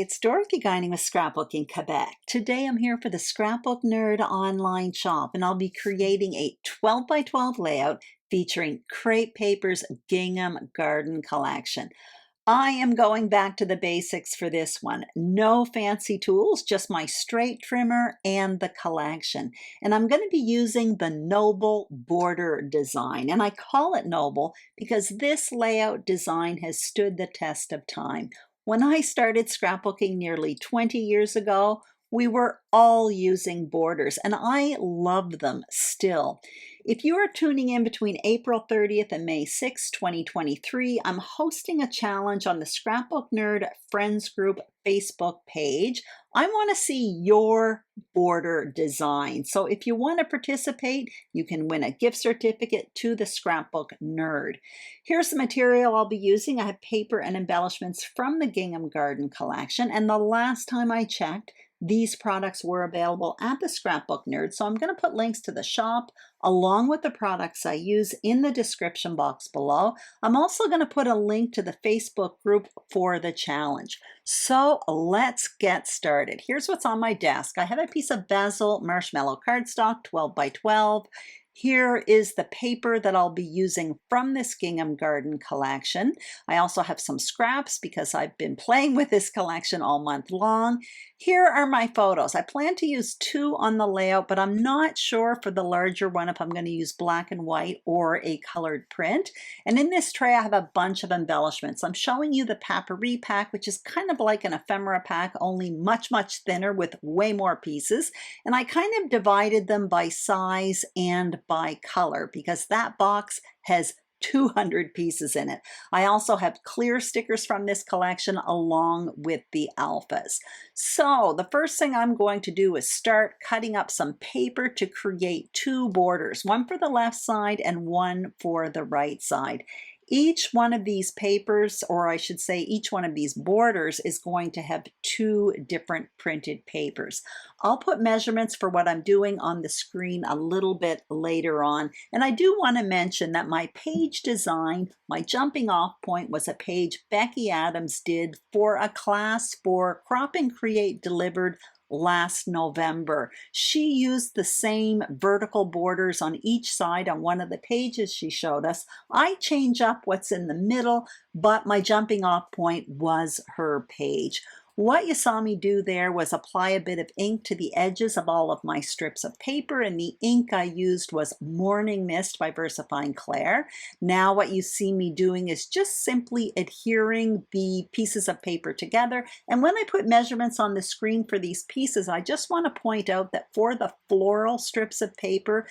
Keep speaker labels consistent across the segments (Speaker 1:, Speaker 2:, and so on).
Speaker 1: it's Dorothy Guining with Scrapbook in Quebec. Today I'm here for the Scrapbook Nerd online shop, and I'll be creating a 12 by 12 layout featuring crepe paper's Gingham garden collection. I am going back to the basics for this one. No fancy tools, just my straight trimmer and the collection. And I'm going to be using the Noble border design. And I call it Noble because this layout design has stood the test of time. When I started scrapbooking nearly 20 years ago, we were all using borders, and I love them still. If you are tuning in between April 30th and May 6, 2023, I'm hosting a challenge on the Scrapbook Nerd Friends Group Facebook page. I want to see your border design. So if you want to participate, you can win a gift certificate to the Scrapbook Nerd. Here's the material I'll be using. I have paper and embellishments from the Gingham Garden collection, and the last time I checked, these products were available at the Scrapbook Nerd, so I'm going to put links to the shop along with the products I use in the description box below. I'm also going to put a link to the Facebook group for the challenge. So let's get started. Here's what's on my desk. I have a piece of Basil Marshmallow cardstock, 12 by 12. Here is the paper that I'll be using from this Gingham Garden collection. I also have some scraps because I've been playing with this collection all month long. Here are my photos. I plan to use 2 on the layout, but I'm not sure for the larger one if I'm going to use black and white or a colored print. And in this tray, I have a bunch of embellishments. I'm showing you the Papyri pack, which is kind of like an ephemera pack, only much, much thinner with way more pieces. And I kind of divided them by size and by color because that box has 200 pieces in it. I also have clear stickers from this collection along with the alphas. So the first thing I'm going to do is start cutting up some paper to create 2 borders, one for the left side and one for the right side. Each one of these papers, or I should say each one of these borders, is going to have 2 different printed papers. I'll put measurements for what I'm doing on the screen a little bit later on. And I do want to mention that my page design, my jumping off point, was a page Becky Adams did for a class for Crop and Create delivered last November. She used the same vertical borders on each side on one of the pages she showed us. I change up what's in the middle, but my jumping off point was her page. What you saw me do there was apply a bit of ink to the edges of all of my strips of paper, and the ink I used was Morning Mist by VersaFine Claire. Now what you see me doing is just simply adhering the pieces of paper together, and when I put measurements on the screen for these pieces, I just want to point out that for the floral strips of paper,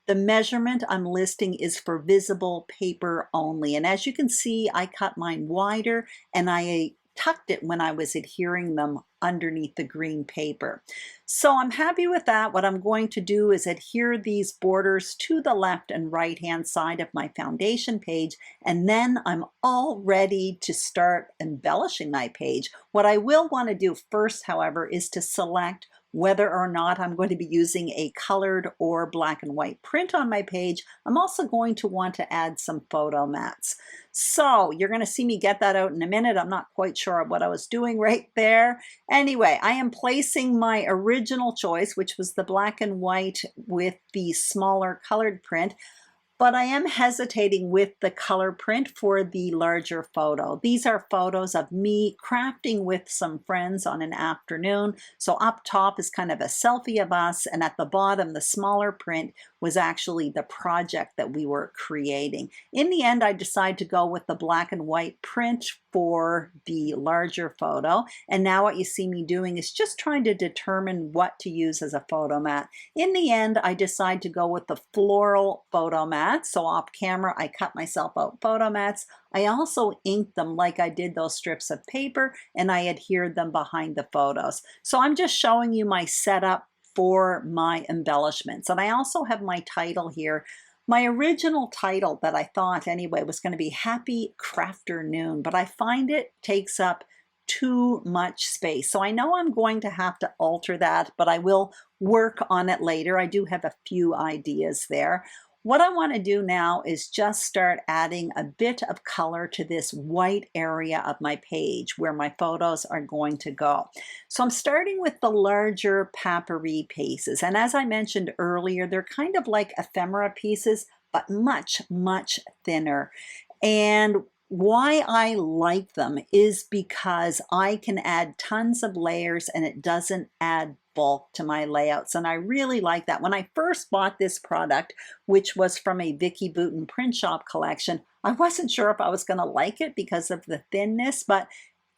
Speaker 1: the measurement I'm listing is for visible paper only. And as you can see, I cut mine wider and I tucked it when I was adhering them underneath the green paper. So I'm happy with that. What I'm going to do is adhere these borders to the left and right hand side of my foundation page, and then I'm all ready to start embellishing my page. What I will want to do first, however, is to select whether or not I'm going to be using a colored or black and white print on my page. I'm also going to want to add some photo mats. So you're going to see me get that out in a minute. I'm not quite sure what I was doing right there. Anyway, I am placing my original choice, which was the black and white with the smaller colored print, but I am hesitating with the color print for the larger photo. These are photos of me crafting with some friends on an afternoon. So up top is kind of a selfie of us, and at the bottom, the smaller print was actually the project that we were creating. In the end, I decided to go with the black and white print for the larger photo. And now what you see me doing is just trying to determine what to use as a photo mat. In the end, I decided to go with the floral photo mat. So off camera, I cut myself out photo mats. I also inked them like I did those strips of paper, and I adhered them behind the photos. So I'm just showing you my setup for my embellishments. And I also have my title here. My original title that I thought anyway was going to be Happy Crafternoon, but I find it takes up too much space. So I know I'm going to have to alter that, but I will work on it later. I do have a few ideas there. What I want to do now is just start adding a bit of color to this white area of my page where my photos are going to go. So I'm starting with the larger papyri pieces. And as I mentioned earlier, they're kind of like ephemera pieces, but much, much thinner. And why I like them is because I can add tons of layers and it doesn't add bulk to my layouts. And I really like that. When I first bought this product, which was from a Vicky Boutin print shop collection, I wasn't sure if I was going to like it because of the thinness, but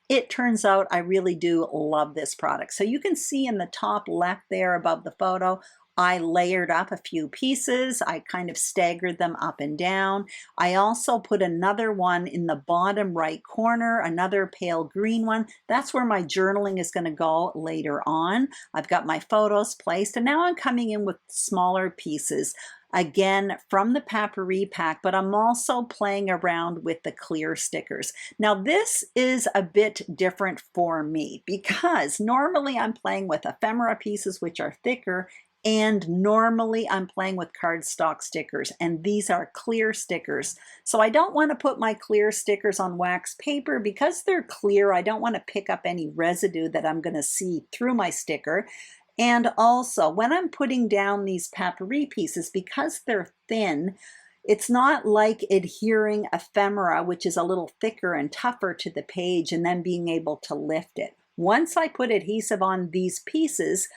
Speaker 1: it turns out I really do love this product. So you can see in the top left there above the photo, I layered up a few pieces. I kind of staggered them up and down. I also put another one in the bottom right corner, another pale green one. That's where my journaling is going to go later on. I've got my photos placed, and now I'm coming in with smaller pieces. Again, from the papyri pack, but I'm also playing around with the clear stickers. Now, this is a bit different for me because normally I'm playing with ephemera pieces, which are thicker, and normally I'm playing with cardstock stickers, and these are clear stickers. So I don't want to put my clear stickers on wax paper because they're clear. I don't want to pick up any residue that I'm going to see through my sticker. And also, when I'm putting down these papyri pieces, because they're thin, it's not like adhering ephemera, which is a little thicker and tougher to the page, and then being able to lift it. Once I put adhesive on these pieces,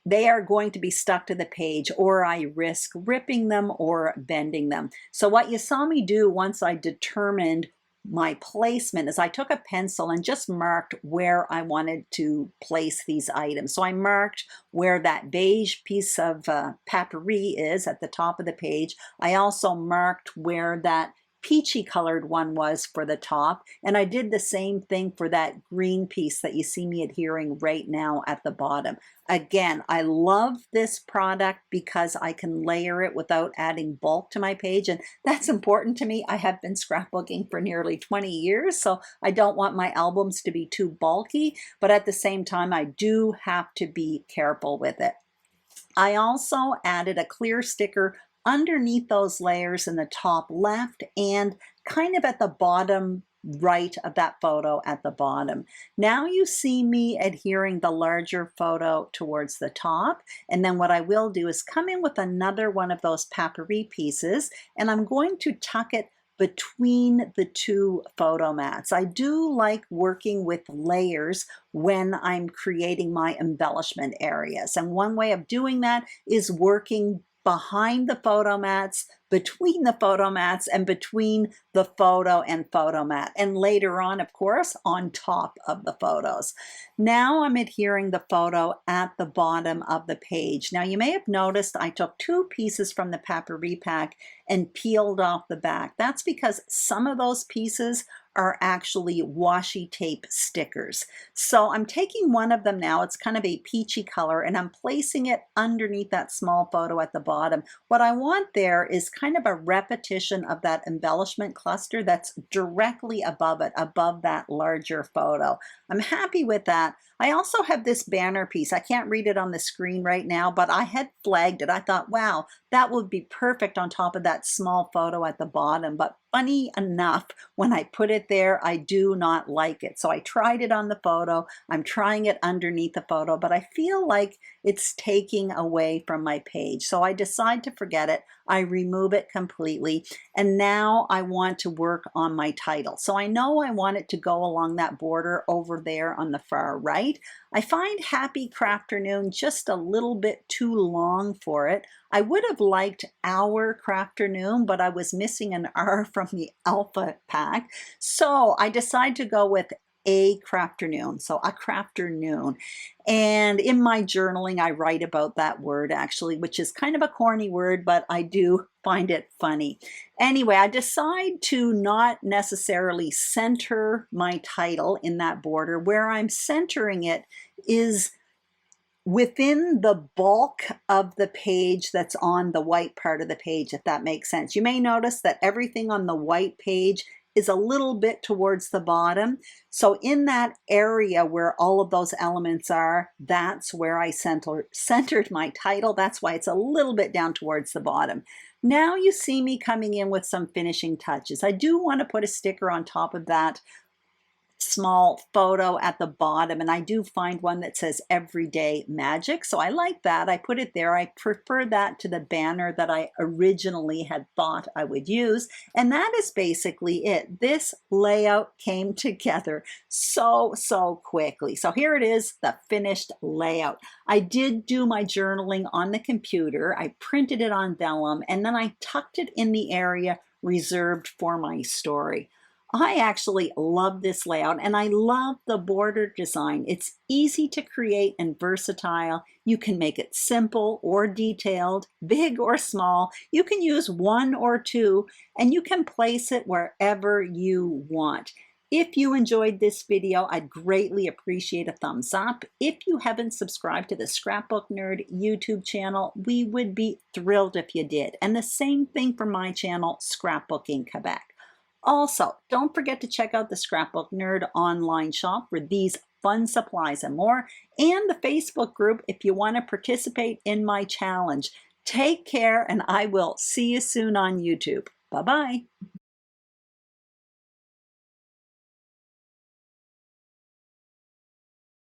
Speaker 1: they are going to be stuck to the page, or I risk ripping them or bending them. So what you saw me do once I determined my placement is I took a pencil and just marked where I wanted to place these items. So I marked where that beige piece of papyri is at the top of the page. I also marked where that peachy colored one was for the top, and I did the same thing for that green piece that you see me adhering right now at the bottom. Again, I love this product because I can layer it without adding bulk to my page, and that's important to me. I have been scrapbooking for nearly 20 years, so I don't want my albums to be too bulky, but at the same time, I do have to be careful with it. I also added a clear sticker underneath those layers in the top left and kind of at the bottom right of that photo at the bottom. Now you see me adhering the larger photo towards the top, and then what I will do is come in with another one of those papyri pieces, and I'm going to tuck it between the two photo mats. I do like working with layers when I'm creating my embellishment areas. And one way of doing that is working behind the photo mats, between the photo mats, and between the photo and photo mat. And later on, of course, on top of the photos. Now I'm adhering the photo at the bottom of the page. Now you may have noticed I took two pieces from the papyri pack and peeled off the back. That's because some of those pieces are actually washi tape stickers. So I'm taking one of them now, it's kind of a peachy color, and I'm placing it underneath that small photo at the bottom. What I want there is kind of a repetition of that embellishment cluster that's directly above it, above that larger photo. I'm happy with that. I also have this banner piece. I can't read it on the screen right now, but I had flagged it. I thought, wow, that would be perfect on top of that small photo at the bottom. But funny enough, when I put it there, I do not like it. So I tried it on the photo. I'm trying it underneath the photo, but I feel like it's taking away from my page. So I decide to forget it. I remove it completely. And now I want to work on my title. So I know I want it to go along that border over there on the far right. I find Happy Crafternoon just a little bit too long for it. I would have liked Our Crafternoon, but I was missing an R from the Alpha pack. So I decided to go with A Crafternoon, so A Crafternoon. And in my journaling, I write about that word actually, which is kind of a corny word, but I do find it funny. Anyway, I decide to not necessarily center my title in that border. Where I'm centering it is within the bulk of the page that's on the white part of the page, if that makes sense. You may notice that everything on the white page is a little bit towards the bottom. So in that area where all of those elements are, that's where I centered my title. That's why it's a little bit down towards the bottom. Now you see me coming in with some finishing touches. I do want to put a sticker on top of that small photo at the bottom, and I do find one that says Everyday Magic, so I like that. I put it there. I prefer that to the banner that I originally had thought I would use, and that is basically it. This layout came together so quickly. So here it is, the finished layout. I did do my journaling on the computer. I printed it on vellum, and then I tucked it in the area reserved for my story. I actually love this layout, and I love the border design. It's easy to create and versatile. You can make it simple or detailed, big or small. You can use one or two, and you can place it wherever you want. If you enjoyed this video, I'd greatly appreciate a thumbs up. If you haven't subscribed to the Scrapbook Nerd YouTube channel, we would be thrilled if you did. And the same thing for my channel, Scrapbooking Quebec. Also, don't forget to check out the Scrapbook Nerd online shop for these fun supplies and more, and the Facebook group if you want to participate in my challenge. Take care, and I will see you soon on YouTube. Bye-bye.